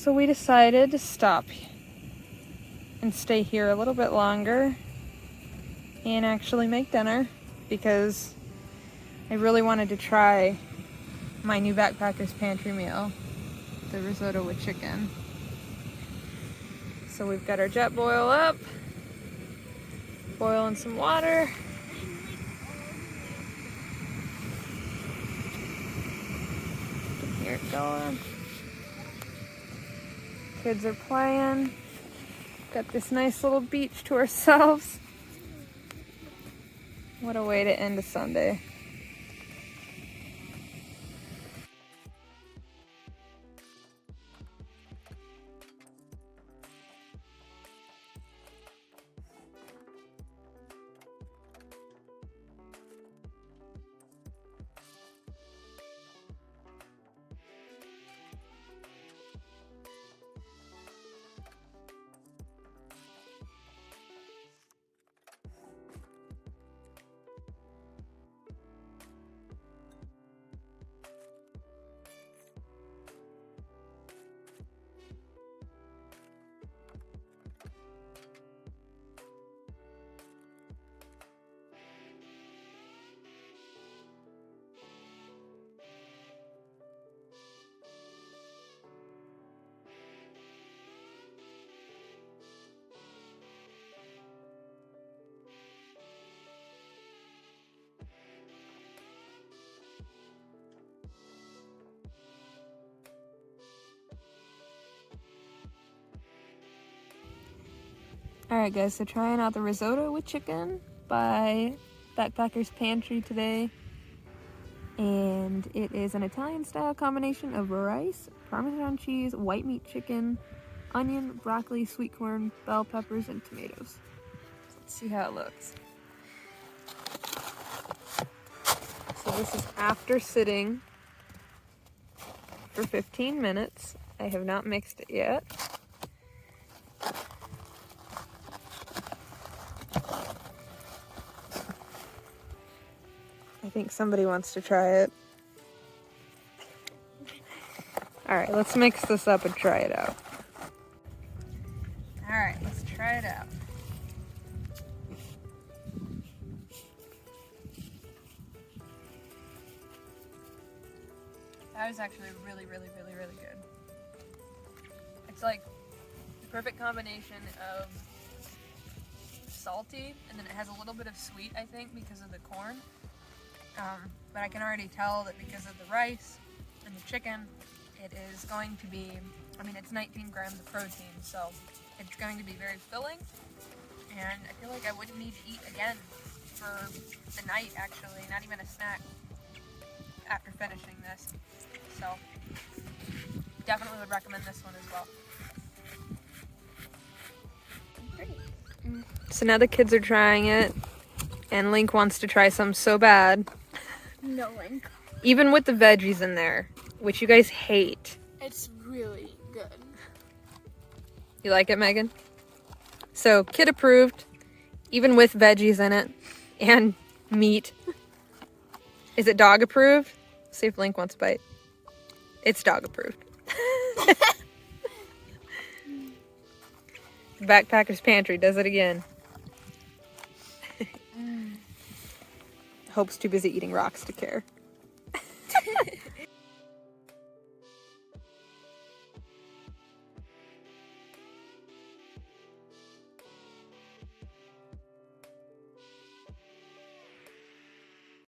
So we decided to stop and stay here a little bit longer and actually make dinner because I really wanted to try my new Backpackers Pantry meal, the risotto with chicken. So we've got our jet boil up, boiling some water. Here it going. Kids are playing. Got this nice little beach to ourselves. What a way to end a Sunday. Alright guys, so trying out the risotto with chicken by Backpackers Pantry today. And it is an Italian style combination of rice, Parmesan cheese, white meat chicken, onion, broccoli, sweet corn, bell peppers, and tomatoes. So let's see how it looks. So this is after sitting for 15 minutes. I have not mixed it yet. I think somebody wants to try it. Alright, let's mix this up and try it out. Alright, let's try it out. That was actually really good. It's like the perfect combination of salty, and then it has a little bit of sweet, I think, because of the corn. But I can already tell that because of the rice and the chicken, it is going to be, I mean, it's 19 grams of protein, so it's going to be very filling, and I feel like I wouldn't need to eat again for the night, actually, not even a snack after finishing this. So definitely would recommend this one as well. Great. So now the kids are trying it, and Link wants to try some so bad. No, Link. Even with the veggies in there, which you guys hate. It's really good. You like it, Megan? So, kid approved, even with veggies in it, and meat. Is it dog approved? See if Link wants a bite. It's dog approved. Backpackers Pantry does it again. Hope's too busy eating rocks to care.